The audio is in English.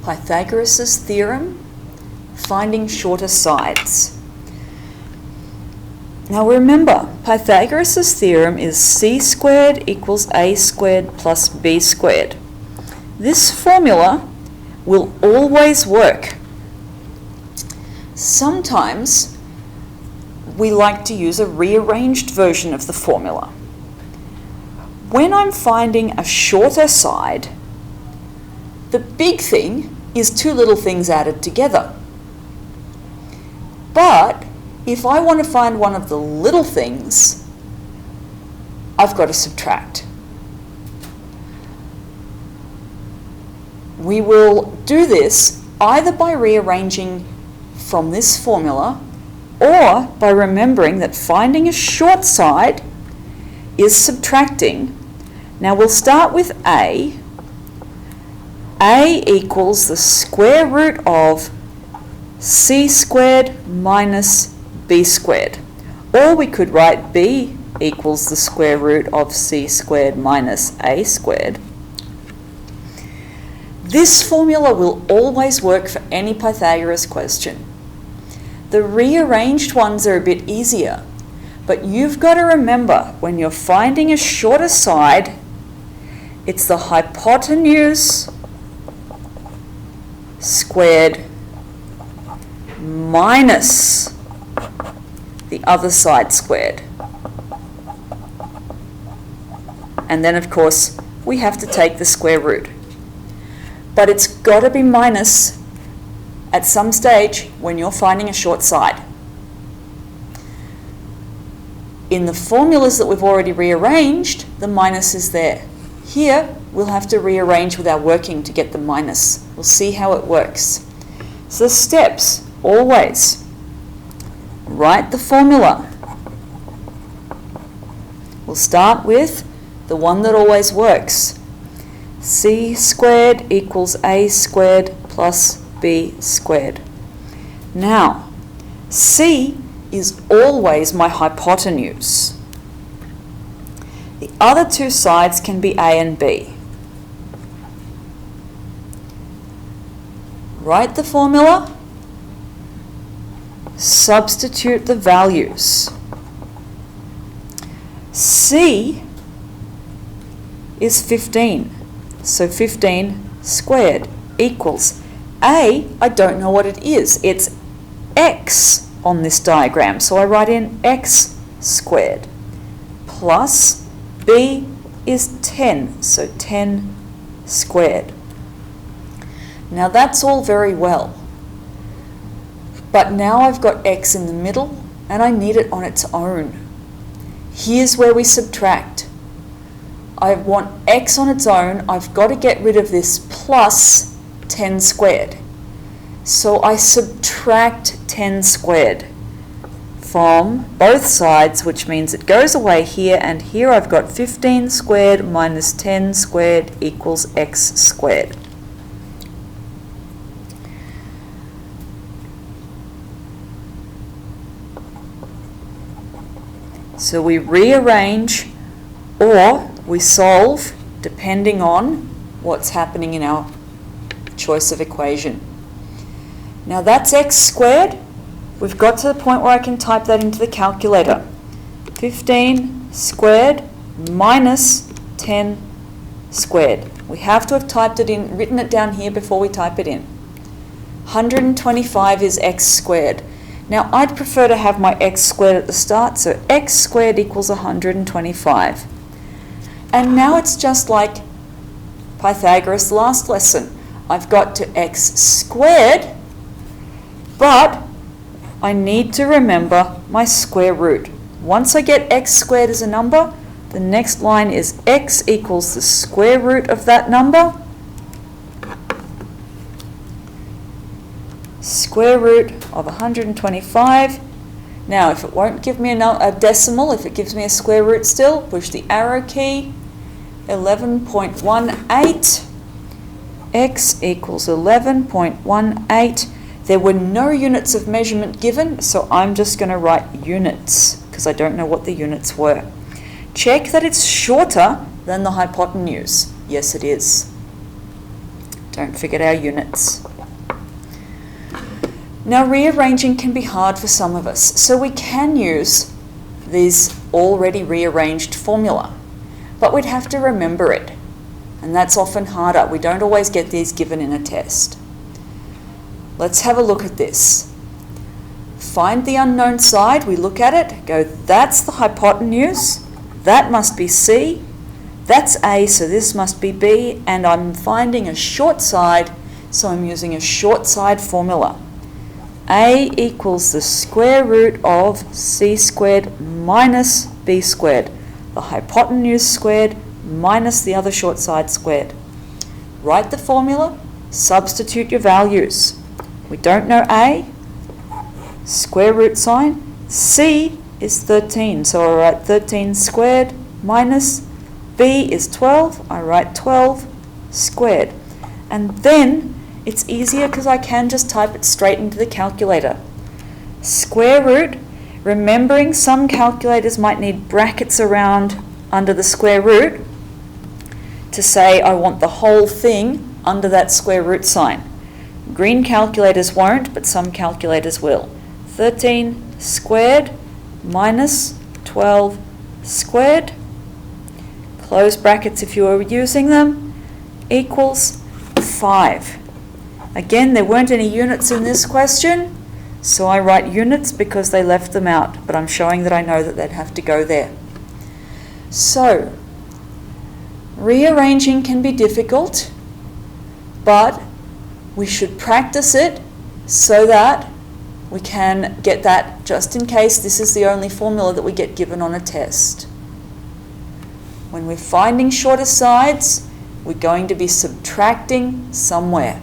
Pythagoras' theorem, finding shorter sides. Now remember, Pythagoras' theorem is c squared equals a squared plus b squared. This formula will always work. Sometimes we like to use a rearranged version of the formula. When I'm finding a shorter side, the big thing is two little things added together. But if I want to find one of the little things, I've got to subtract. We will do this either by rearranging from this formula or by remembering that finding a short side is subtracting. Now we'll start with a. A equals the square root of c squared minus b squared. Or we could write b equals the square root of c squared minus a squared. This formula will always work for any Pythagoras question. The rearranged ones are a bit easier, but you've got to remember when you're finding a shorter side, it's the hypotenuse squared minus the other side squared. And then, of course, we have to take the square root. But it's got to be minus at some stage when you're finding a short side. In the formulas that we've already rearranged, the minus is there. Here, we'll have to rearrange with our working to get the minus. We'll see how it works. So the steps, always write the formula. We'll start with the one that always works. C squared equals a squared plus b squared. Now, C is always my hypotenuse. The other two sides can be a and b. Write the formula, substitute the values. C is 15, so 15 squared equals A, I don't know what it is. It's x on this diagram, so I write in x squared, plus B is 10, so 10 squared. Now that's all very well, but now I've got x in the middle and I need it on its own. Here's where we subtract. I want x on its own. I've got to get rid of this plus 10 squared. So I subtract 10 squared from both sides, which means it goes away here, and here I've got 15 squared minus 10 squared equals x squared. So we rearrange or we solve depending on what's happening in our choice of equation. Now that's x squared. We've got to the point where I can type that into the calculator. 15 squared minus 10 squared. We have to have typed it in, written it down here before we type it in. 125 is x squared. Now I'd prefer to have my x squared at the start, so x squared equals 125. And now it's just like Pythagoras' last lesson. I've got to x squared, but I need to remember my square root. Once I get x squared as a number, the next line is x equals the square root of that number, square root of 125. Now, if it won't give me a decimal, if it gives me a square root still, push the arrow key, 11.18. X equals 11.18. There were no units of measurement given, so I'm just going to write units because I don't know what the units were. Check that it's shorter than the hypotenuse. Yes, it is. Don't forget our units. Now rearranging can be hard for some of us, so we can use these already rearranged formula, but we'd have to remember it, and that's often harder. We don't always get these given in a test. Let's have a look at this. Find the unknown side, we look at it, go, that's the hypotenuse, that must be C, that's A, so this must be B, and I'm finding a short side, so I'm using a short side formula. A equals the square root of C squared minus B squared, the hypotenuse squared minus the other short side squared. Write the formula, substitute your values. We don't know A, square root sign. C is 13, so I write 13 squared minus B is 12, I write 12 squared. And then it's easier because I can just type it straight into the calculator. Square root, remembering some calculators might need brackets around under the square root to say I want the whole thing under that square root sign. Green calculators won't, but some calculators will. 13 squared minus 12 squared, close brackets if you are using them, equals 5. Again, there weren't any units in this question, so I write units because they left them out, but I'm showing that I know that they'd have to go there. So, rearranging can be difficult, but we should practice it so that we can get that just in case this is the only formula that we get given on a test. When we're finding shorter sides, we're going to be subtracting somewhere.